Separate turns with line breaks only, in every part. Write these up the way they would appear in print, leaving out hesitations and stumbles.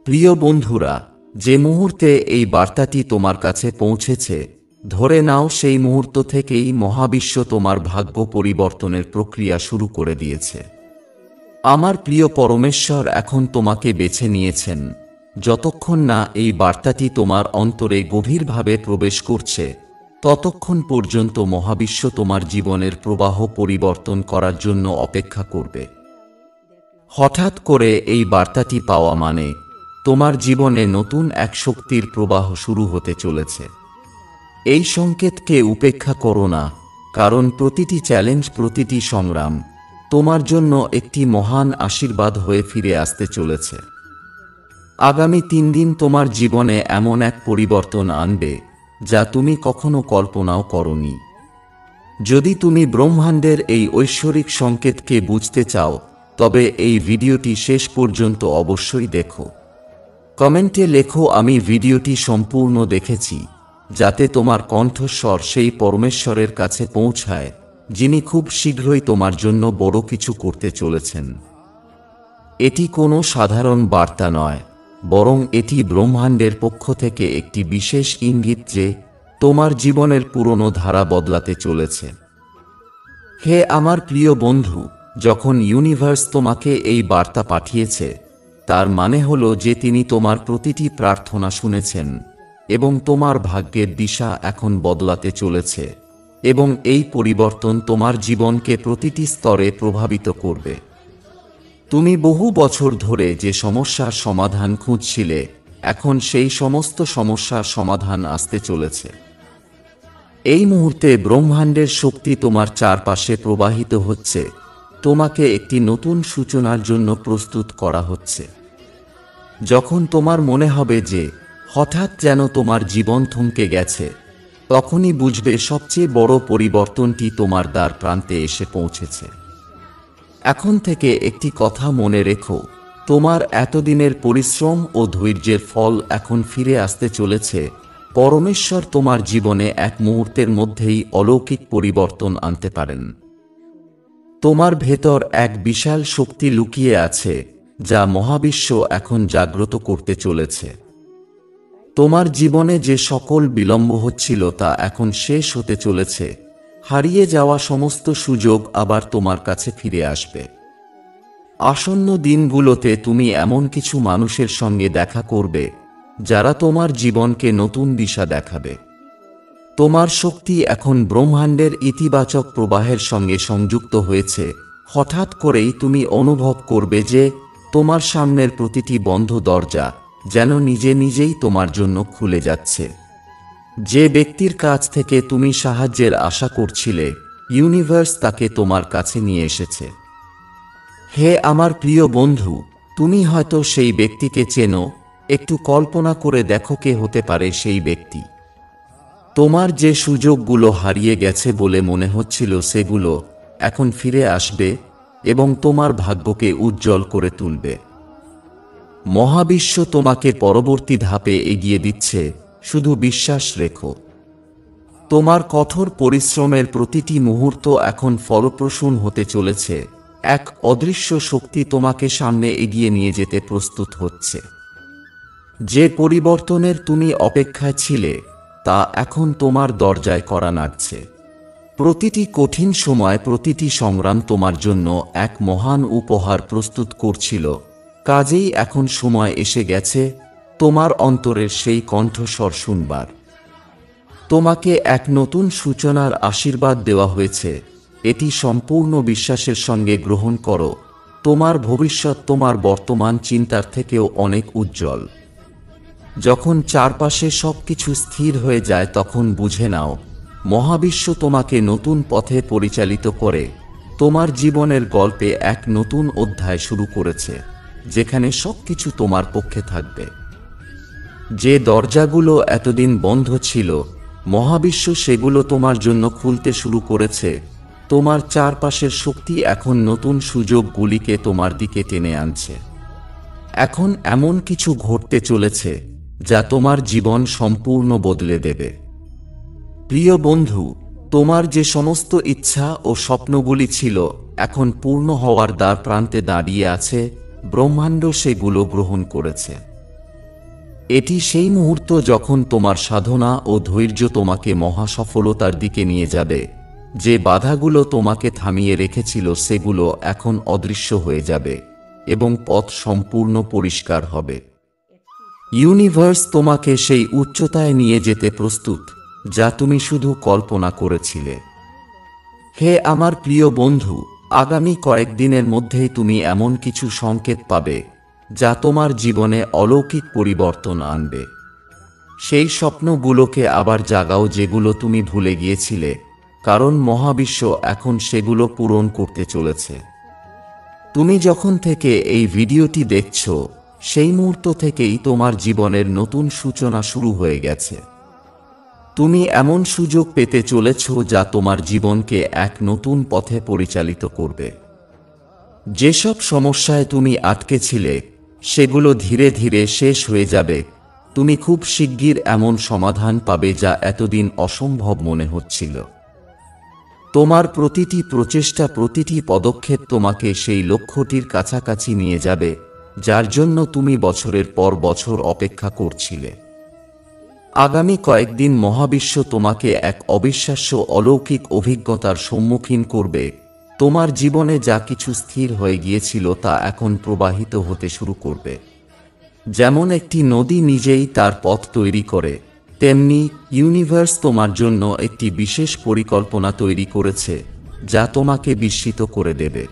প্রিয় বন্ধুরা, যে মুহূর্তে এই বার্তাটি তোমার কাছে পৌঁছেছে, ধরে নাও সেই মুহূর্ত থেকেই মহাবিশ্ব তোমার ভাগ্য পরিবর্তনের প্রক্রিয়া শুরু করে দিয়েছে। আমার প্রিয় পরমেশ্বর এখন তোমাকে বেছে নিয়েছেন। যতক্ষণ না এই বার্তাটি তোমার অন্তরে গভীরভাবে প্রবেশ করছে, ততক্ষণ পর্যন্ত মহাবিশ্ব তোমার জীবনের প্রবাহ পরিবর্তন করার জন্য অপেক্ষা করবে। হঠাৎ করে এই বার্তাটি পাওয়া মানে তোমার জীবনে নতুন এক শক্তির প্রবাহ শুরু হতে চলেছে। এই সংকেতকে উপেক্ষা করো না, কারণ প্রতিটি চ্যালেঞ্জ, প্রতিটি সংগ্রাম তোমার জন্য একটি মহান আশীর্বাদ হয়ে ফিরে আসতে চলেছে। আগামী 3 দিন তোমার জীবনে এমন এক পরিবর্তন আনবে যা তুমি কখনো কল্পনাও করনি। যদি তুমি ব্রহ্মাণ্ডের এই ঐশ্বরিক সংকেতকে বুঝতে চাও, তবে এই ভিডিওটি শেষ পর্যন্ত অবশ্যই দেখো। কমেন্টে লেখো, আমি ভিডিওটি সম্পূর্ণ দেখেছি, যাতে তোমার কণ্ঠস্বর সেই পরমেশ্বরের কাছে পৌঁছায়, যিনি খুব শীঘ্রই তোমার জন্য বড় কিছু করতে চলেছেন। এটি কোনো সাধারণ বার্তা নয়, বরং এটি ব্রহ্মাণ্ডের পক্ষ থেকে একটি বিশেষ ইঙ্গিত যে তোমার জীবনের পুরনো ধারা বদলাতে চলেছে। হে আমার প্রিয় বন্ধু, যখন ইউনিভার্স তোমাকে এই বার্তা পাঠিয়েছে, তার মানে হলো যে তিনি তোমার প্রতিটি প্রার্থনা শুনেছেন এবং তোমার ভাগ্যের দিশা এখন বদলাতে চলেছে, এবং এই পরিবর্তন তোমার জীবনকে প্রতিটি স্তরে প্রভাবিত করবে। তুমি বহু বছর ধরে যে সমস্যার সমাধান খুঁজছিলে, এখন সেই সমস্ত সমস্যার সমাধান আসতে চলেছে। এই মুহূর্তে ব্রহ্মাণ্ডের শক্তি তোমার চারপাশে প্রবাহিত হচ্ছে, তোমাকে একটি নতুন সূচনার জন্য প্রস্তুত করা হচ্ছে। যখন তোমার মনে হবে যে হঠাৎ যেন তোমার জীবন থমকে গেছে, তখনই বুঝবে সবচেয়ে বড় পরিবর্তনটি তোমার দ্বার প্রান্তে এসে পৌঁছেছে। এখন থেকে একটি কথা মনে রেখো, তোমার এতদিনের পরিশ্রম ও ধৈর্যের ফল এখন ফিরে আসতে চলেছে। পরমেশ্বর তোমার জীবনে এক মুহূর্তের মধ্যেই অলৌকিক পরিবর্তন আনতে পারেন। তোমার ভেতর এক বিশাল শক্তি লুকিয়ে আছে, যা মহাবিশ্ব এখন জাগ্রত করতে চলেছে। তোমার জীবনে যে সকল বিলম্ব হচ্ছিল তা এখন শেষ হতে চলেছে। হারিয়ে যাওয়া সমস্ত সুযোগ আবার তোমার কাছে ফিরে আসবে। আসন্ন দিনগুলোতে তুমি এমন কিছু মানুষের সঙ্গে দেখা করবে, যারা তোমার জীবনকে নতুন দিশা দেখাবে। তোমার শক্তি এখন ব্রহ্মাণ্ডের ইতিবাচক প্রবাহের সঙ্গে সংযুক্ত হয়েছে। হঠাৎ করেই তুমি অনুভব করবে যে তোমার সামনের প্রতিটি বন্ধ দরজা যেন নিজে নিজেই তোমার জন্য খুলে যাচ্ছে। যে ব্যক্তির কাছ থেকে তুমি সাহায্যের আশা করছিলে, ইউনিভার্স তাকে তোমার কাছে নিয়ে এসেছে। হে আমার প্রিয় বন্ধু, তুমি হয়তো সেই ব্যক্তিকে চেনো। একটু কল্পনা করে দেখো কে হতে পারে সেই ব্যক্তি। তোমার যে সুযোগগুলো হারিয়ে গেছে বলে মনে হচ্ছিল, সেগুলো এখন ফিরে আসবে এবং তোমার ভাগ্যকে উজ্জ্বল করে তুলবে। মহাবিশ্ব তোমাকে পরবর্তী ধাপে এগিয়ে দিচ্ছে, শুধু বিশ্বাস রেখো। তোমার কঠোর পরিশ্রমের প্রতিটি মুহূর্ত এখন ফলপ্রসূ হতে চলেছে। এক অদৃশ্য শক্তি তোমাকে সামনে এগিয়ে নিয়ে যেতে প্রস্তুত হচ্ছে। যে পরিবর্তনের তুমি অপেক্ষায় ছিলে, তা এখন তোমার দরজায় কড়া নাড়ছে। প্রতিটি কঠিন সময়, প্রতিটি সংগ্রাম তোমার জন্য এক মহান উপহার প্রস্তুত করছিল। কাজেই এখন সময় এসে গেছে তোমার অন্তরের সেই কণ্ঠস্বর শুনবার। তোমাকে এক নতুন সূচনার আশীর্বাদ দেওয়া হয়েছে। এটি সম্পূর্ণ বিশ্বাসের সঙ্গে গ্রহণ করো। তোমার ভবিষ্যৎ তোমার বর্তমান চিন্তার থেকেও অনেক উজ্জ্বল। যখন চারপাশে সবকিছু স্থির হয়ে যায়, তখন বুঝে নাও মহাবিশ্ব তোমাকে নতুন পথে পরিচালিত করে। তোমার জীবনের গল্পে এক নতুন অধ্যায় শুরু করেছে, যেখানে সবকিছু তোমার পক্ষে থাকবে। যে দরজাগুলো এতদিন বন্ধ ছিল, মহাবিশ্ব সেগুলো তোমার জন্য খুলতে শুরু করেছে। তোমার চারপাশের শক্তি এখন নতুন সুযোগগুলিকে তোমার দিকে টেনে আনছে। এখন এমন কিছু ঘটতে চলেছে যা তোমার জীবন সম্পূর্ণ বদলে দেবে। প্রিয় বন্ধু, তোমার যে সমস্ত ইচ্ছা ও স্বপ্নগুলি ছিল, এখন পূর্ণ হওয়ার দ্বার প্রান্তে দাঁড়িয়ে আছে। ব্রহ্মাণ্ড সেগুলো গ্রহণ করেছে। এটি সেই মুহূর্ত যখন তোমার সাধনা ও ধৈর্য তোমাকে মহা সফলতার দিকে নিয়ে যাবে। যে বাধাগুলো তোমাকে থামিয়ে রেখেছিল সেগুলো এখন অদৃশ্য হয়ে যাবে এবং পথ সম্পূর্ণ পরিষ্কার হবে। ইউনিভার্স তোমাকে সেই উচ্চতায় নিয়ে যেতে প্রস্তুত যা তুমি শুধু কল্পনা করেছিলে। হে আমার প্রিয় বন্ধু, আগামী কয়েকদিনের মধ্যেই তুমি এমন কিছু সংকেত পাবে যা তোমার জীবনে অলৌকিক পরিবর্তন আনবে। সেই স্বপ্নগুলোকে আবার জাগাও যেগুলো তুমি ভুলে গিয়েছিলে, কারণ মহাবিশ্ব এখন সেগুলো পূরণ করতে চলেছে। তুমি যখন থেকে এই ভিডিওটি দেখছ, সেই মুহূর্ত থেকেই তোমার জীবনের নতুন সূচনা শুরু হয়ে গেছে। তুমি এমন সুযোগ পেতে চলেছ যা তোমার জীবনকে এক নতুন পথে পরিচালিত করবে। যেসব সমস্যায় তুমি আটকে ছিলে সেগুলো ধীরে ধীরে শেষ হয়ে যাবে। তুমি খুব শিগগির এমন সমাধান পাবে যা এতদিন অসম্ভব মনে হচ্ছিল। তোমার প্রতিটি প্রচেষ্টা, প্রতিটি পদক্ষেপ তোমাকে সেই লক্ষ্যটির কাছাকাছি নিয়ে যাবে যার জন্য তুমি বছরের পর বছর অপেক্ষা করছিলে। আগামী কয়েকদিন মহাবিশ্ব তোমাকে এক অবিশ্বাস্য অলৌকিক অভিজ্ঞতার সম্মুখীন করবে। তোমার জীবনে যা কিছু স্থির হয়ে গিয়েছিল তা এখন প্রবাহিত হতে শুরু করবে। যেমন একটি নদী নিজেই তার পথ তৈরি করে, তেমনি ইউনিভার্স তোমার জন্য একটি বিশেষ পরিকল্পনা তৈরি করেছে যা তোমাকে বিস্মিত করে দেবে।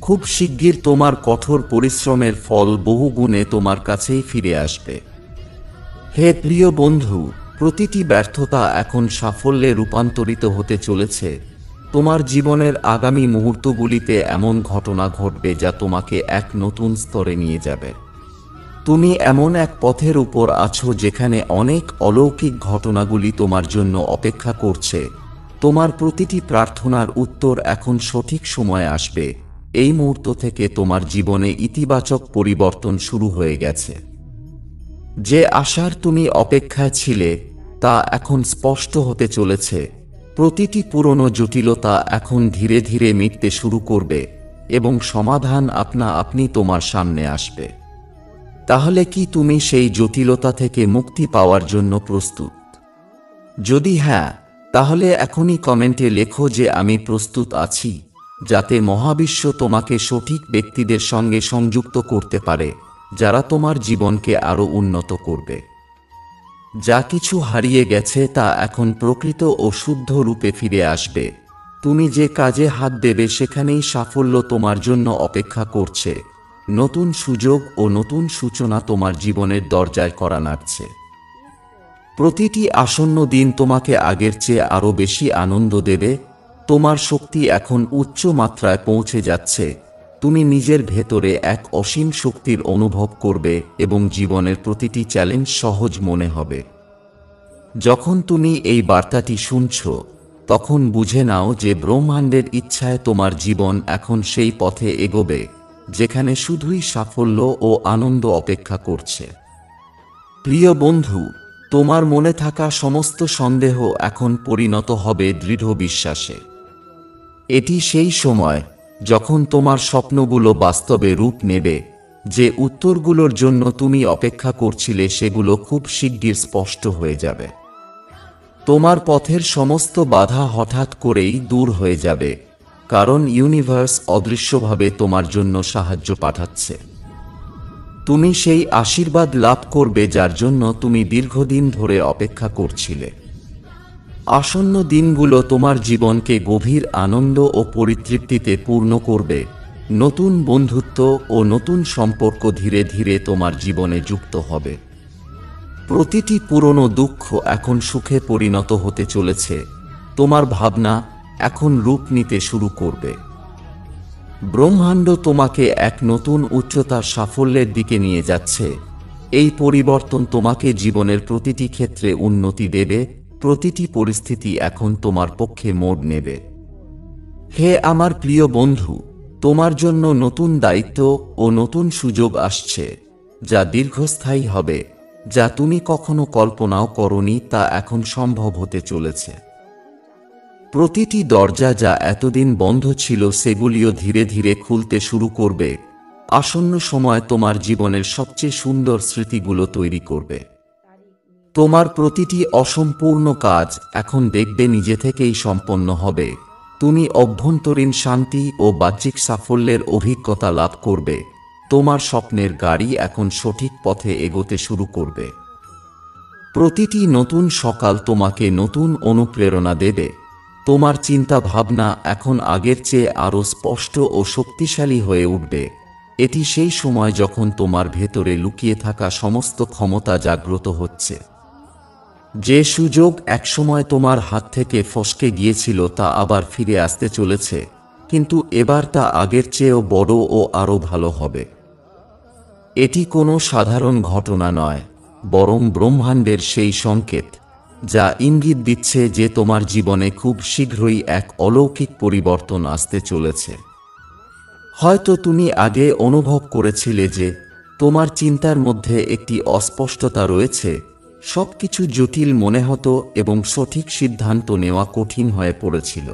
খুব শিগগির তোমার কঠোর পরিশ্রমের ফল বহুগুণে তোমার কাছেই ফিরে আসবে। হে প্রিয় বন্ধু, প্রতিটি ব্যর্থতা এখন সাফল্যে রূপান্তরিত হতে চলেছে। তোমার জীবনের আগামী মুহূর্তগুলিতে এমন ঘটনা ঘটবে যা তোমাকে এক নতুন স্তরে নিয়ে যাবে। তুমি এমন এক পথের উপর আছো যেখানে অনেক অলৌকিক ঘটনাগুলি তোমার জন্য অপেক্ষা করছে। তোমার প্রতিটি প্রার্থনার উত্তর এখন সঠিক সময়ে আসবে। এই মুহূর্ত থেকে তোমার জীবনে ইতিবাচক পরিবর্তন শুরু হয়ে গেছে। যে আশার তুমি অপেক্ষায় ছিলে তা এখন স্পষ্ট হতে চলেছে। প্রতিটি পুরনো জটিলতা এখন ধীরে ধীরে মিটতে শুরু করবে এবং সমাধান আপনা আপনি তোমার সামনে আসবে। তাহলে কি তুমি সেই জটিলতা থেকে মুক্তি পাওয়ার জন্য প্রস্তুত? যদি হ্যাঁ, তাহলে এখনই কমেন্টে লেখো যে আমি প্রস্তুত আছি, যাতে মহাবিশ্ব তোমাকে সঠিক ব্যক্তিদের সঙ্গে সংযুক্ত করতে পারে যারা তোমার জীবনকে আরও উন্নত করবে। যা কিছু হারিয়ে গেছে তা এখন প্রকৃত ও শুদ্ধ রূপে ফিরে আসবে। তুমি যে কাজে হাত দেবে সেখানেই সাফল্য তোমার জন্য অপেক্ষা করছে। নতুন সুযোগ ও নতুন সূচনা তোমার জীবনের দরজায় কড়া নাড়ছে। প্রতিটি আসন্ন দিন তোমাকে আগের চেয়ে আরও বেশি আনন্দ দেবে। তোমার শক্তি এখন উচ্চ মাত্রায় পৌঁছে যাচ্ছে। তুমি নিজের ভেতরে এক অসীম শক্তির অনুভব করবে এবং জীবনের প্রতিটি চ্যালেঞ্জ সহজ মনে হবে। যখন তুমি এই বার্তাটি শুনছ, তখন বুঝে নাও যে ব্রহ্মাণ্ডের ইচ্ছায় তোমার জীবন এখন সেই পথে এগোবে যেখানে শুধুই সাফল্য ও আনন্দ অপেক্ষা করছে। প্রিয় বন্ধু, তোমার মনে থাকা সমস্ত সন্দেহ এখন পরিণত হবে দৃঢ় বিশ্বাসে। এটি সেই সময় যখন তোমার স্বপ্নগুলো বাস্তবে রূপ নেবে। যে উত্তরগুলোর জন্য তুমি অপেক্ষা করছিলে সেগুলো খুব শিগগির স্পষ্ট হয়ে যাবে। তোমার পথের সমস্ত বাধা হঠাৎ করেই দূর হয়ে যাবে, কারণ ইউনিভার্স অদৃশ্যভাবে তোমার জন্য সাহায্য পাঠাচ্ছে। তুমি সেই আশীর্বাদ লাভ করবে যার জন্য তুমি দীর্ঘদিন ধরে অপেক্ষা করছিলে। আসন্ন দিনগুলো তোমার জীবনকে গভীর আনন্দ ও পরিতৃপ্তিতে পূর্ণ করবে। নতুন বন্ধুত্ব ও নতুন সম্পর্ক ধীরে ধীরে তোমার জীবনে যুক্ত হবে। প্রতিটি পুরনো দুঃখ এখন সুখে পরিণত হতে চলেছে। তোমার ভাবনা এখন রূপ নিতে শুরু করবে। ব্রহ্মাণ্ড তোমাকে এক নতুন উচ্চতার সাফল্যের দিকে নিয়ে যাচ্ছে। এই পরিবর্তন তোমাকে জীবনের প্রতিটি ক্ষেত্রে উন্নতি দেবে। প্রতিটি পরিস্থিতি এখন তোমার পক্ষে মোড় নেবে। হে আমার প্রিয় বন্ধু, তোমার জন্য নতুন দায়িত্ব ও নতুন সুযোগ আসছে যা দীর্ঘস্থায়ী হবে। যা তুমি কখনো কল্পনাও করনি তা এখন সম্ভব হতে চলেছে। প্রতিটি দরজা যা এতদিন বন্ধ ছিল সেগুলিও ধীরে ধীরে খুলতে শুরু করবে। আসন্ন সময় তোমার জীবনের সবচেয়ে সুন্দর স্মৃতিগুলো তৈরি করবে। তোমার প্রতিটি অসম্পূর্ণ কাজ এখন দেখবে নিজে থেকেই সম্পন্ন হবে। তুমি অভ্যন্তরীণ শান্তি ও বাহ্যিক সাফল্যের অভিজ্ঞতা লাভ করবে। তোমার স্বপ্নের গাড়ি এখন সঠিক পথে এগোতে শুরু করবে। প্রতিটি নতুন সকাল তোমাকে নতুন অনুপ্রেরণা দেবে। তোমার চিন্তা ভাবনা এখন আগের চেয়ে আরও স্পষ্ট ও শক্তিশালী হয়ে উঠবে। এটি সেই সময় যখন তোমার ভেতরে লুকিয়ে থাকা সমস্ত ক্ষমতা জাগ্রত হচ্ছে। যে সুযোগ একসময় তোমার হাত থেকে ফসকে গিয়েছিল তা আবার ফিরে আসতে চলেছে, কিন্তু এবার তা আগের চেয়েও বড় ও আরও ভালো হবে। এটি কোনো সাধারণ ঘটনা নয়, বরং ব্রহ্মাণ্ডের সেই সংকেত যা ইঙ্গিত দিচ্ছে যে তোমার জীবনে খুব শীঘ্রই এক অলৌকিক পরিবর্তন আসতে চলেছে। হয়তো তুমি আগে অনুভব করেছিলে যে তোমার চিন্তার মধ্যে একটি অস্পষ্টতা রয়েছে, সবকিছু জটিল মনে হতো এবং সঠিক সিদ্ধান্ত নেওয়া কঠিন হয়ে পড়েছিল।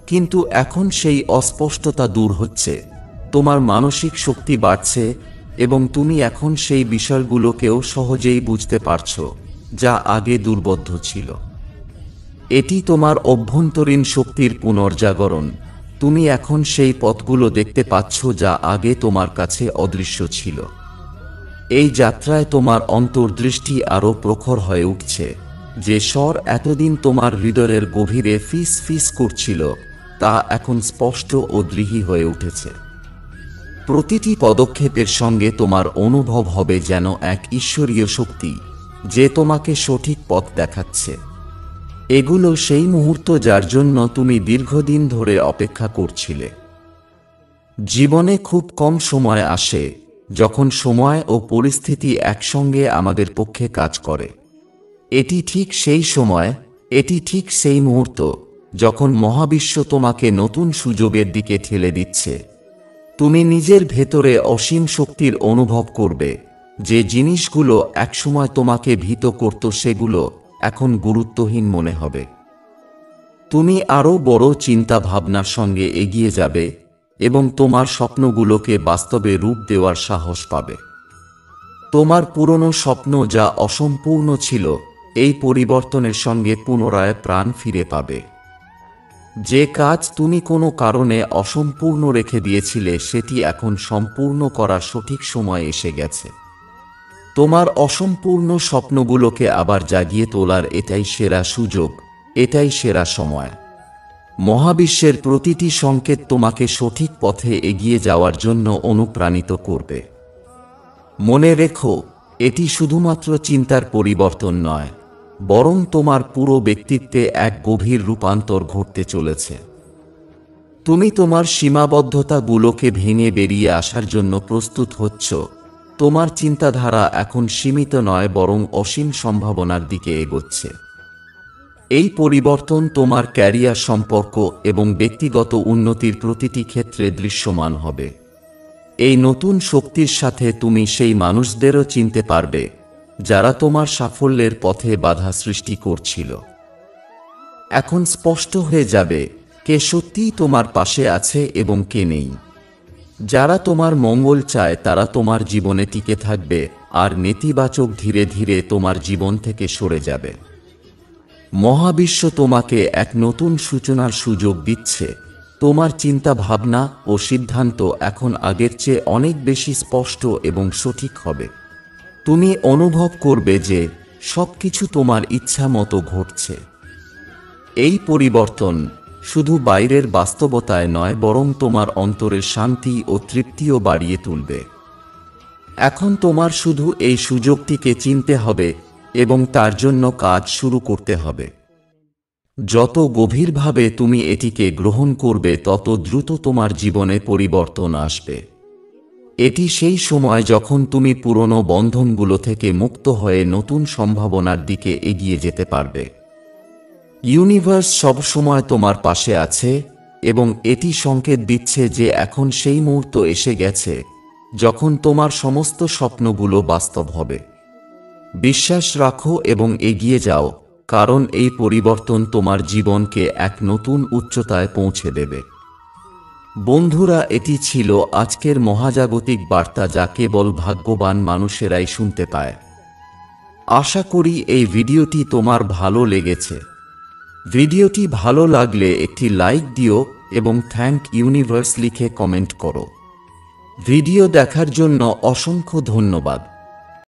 কিন্তু এখন সেই অস্পষ্টতা দূর হচ্ছে, তোমার মানসিক শক্তি বাড়ছে এবং তুমি এখন সেই বিষয়গুলোকেও সহজেই বুঝতে পারছো যা আগে দুর্বোধ্য ছিল। এটি তোমার অভ্যন্তরীণ শক্তির পুনর্জাগরণ। তুমি এখন সেই পথগুলো দেখতে পাচ্ছ যা আগে তোমার কাছে অদৃশ্য ছিল। এই যাত্রায় তোমার অন্তর্দৃষ্টি আরও প্রখর হয়ে উঠছে। যে স্বর এতদিন তোমার হৃদয়ের গভীরে ফিস ফিস করছিল তা এখন স্পষ্ট ও দৃঢ় হয়ে উঠেছে। প্রতিটি পদক্ষেপের সঙ্গে তোমার অনুভব হবে যেন এক ঈশ্বরীয় শক্তি যে তোমাকে সঠিক পথ দেখাচ্ছে। এগুলো সেই মুহূর্ত যার জন্য তুমি দীর্ঘদিন ধরে অপেক্ষা করছিলে। জীবনে খুব কম সময় আসে যখন সময় ও পরিস্থিতি একসঙ্গে আমাদের পক্ষে কাজ করে। এটি ঠিক সেই সময়, এটি ঠিক সেই মুহূর্ত যখন মহাবিশ্ব তোমাকে নতুন সুযোগের দিকে ঠেলে দিচ্ছে। তুমি নিজের ভেতরে অসীম শক্তির অনুভব করবে। যে জিনিসগুলো একসময় তোমাকে ভীত করত সেগুলো এখন গুরুত্বহীন মনে হবে। তুমি আরও বড় চিন্তা ভাবনার সঙ্গে এগিয়ে যাবে এবং তোমার স্বপ্নগুলোকে বাস্তবে রূপ দেওয়ার সাহস পাবে। তোমার পুরনো স্বপ্ন যা অসম্পূর্ণ ছিল এই পরিবর্তনের সঙ্গে পুনরায় প্রাণ ফিরে পাবে। যে কাজ তুমি কোনো কারণে অসম্পূর্ণ রেখে দিয়েছিলে সেটি এখন সম্পূর্ণ করার সঠিক সময় এসে গেছে। তোমার অসম্পূর্ণ স্বপ্নগুলোকে আবার জাগিয়ে তোলার এটাই সেরা সুযোগ, এটাই সেরা সময়। মহাবিশ্বের প্রতিটি সংকেত তোমাকে সঠিক পথে এগিয়ে যাওয়ার জন্য অনুপ্রাণিত করবে। মনে রেখো, এটি শুধুমাত্র চিন্তার পরিবর্তন নয়, বরং তোমার পুরো ব্যক্তিত্বে এক গভীর রূপান্তর ঘটতে চলেছে। তুমি তোমার সীমাবদ্ধতাগুলোকে ভেঙে বেরিয়ে আসার জন্য প্রস্তুত হচ্ছ। তোমার চিন্তাধারা এখন সীমিত নয় বরং অসীম সম্ভাবনার দিকে এগোচ্ছে। এই পরিবর্তন তোমার ক্যারিয়ার, সম্পর্ক এবং ব্যক্তিগত উন্নতির প্রতিটি ক্ষেত্রে দৃশ্যমান হবে। এই নতুন শক্তির সাথে তুমি সেই মানুষদেরও চিনতে পারবে যারা তোমার সাফল্যের পথে বাধা সৃষ্টি করছিল। এখন স্পষ্ট হয়ে যাবে কে সত্যিই তোমার পাশে আছে এবং কে নেই। যারা তোমার মঙ্গল চায় তারা তোমার জীবনে টিকে থাকবে, আর নেতিবাচক ধীরে ধীরে তোমার জীবন থেকে সরে যাবে। মহাবিশ্ব তোমাকে এক নতুন সূচনার সুযোগ দিচ্ছে। তোমার চিন্তা ভাবনা ও সিদ্ধান্ত এখন আগের চেয়ে অনেক বেশি স্পষ্ট এবং সঠিক হবে। তুমি অনুভব করবে যে সবকিছু তোমার ইচ্ছা মতো ঘটছে। এই পরিবর্তন শুধু বাইরের বাস্তবতায় নয় বরং তোমার অন্তরের শান্তি ও তৃপ্তিও বাড়িয়ে তুলবে। এখন তোমার শুধু এই সুযোগটিকে চিনতে হবে এবং তার জন্য কাজ শুরু করতে হবে। যত গভীরভাবে তুমি এটিকে গ্রহণ করবে তত দ্রুত তোমার জীবনে পরিবর্তন আসবে। এটি সেই সময় যখন তুমি পুরনো বন্ধনগুলো থেকে মুক্ত হয়ে নতুন সম্ভাবনার দিকে এগিয়ে যেতে পারবে। ইউনিভার্স সবসময় তোমার পাশে আছে এবং এটি সংকেত দিচ্ছে যে এখন সেই মুহূর্ত এসে গেছে যখন তোমার সমস্ত স্বপ্নগুলো বাস্তব হবে। বিশ্বাস রাখো এবং এগিয়ে যাও, কারণ এই পরিবর্তন তোমার জীবনকে এক নতুন উচ্চতায় পৌঁছে দেবে। বন্ধুরা, এটি ছিল আজকের মহাজাগতিক বার্তা যা কেবল ভাগ্যবান মানুষেরাই শুনতে পায়। আশা করি এই ভিডিওটি তোমার ভালো লেগেছে। ভিডিওটি ভালো লাগলে একটি লাইক দিও এবং থ্যাংক ইউনিভার্স লিখে কমেন্ট করো। ভিডিও দেখার জন্য অসংখ্য ধন্যবাদ।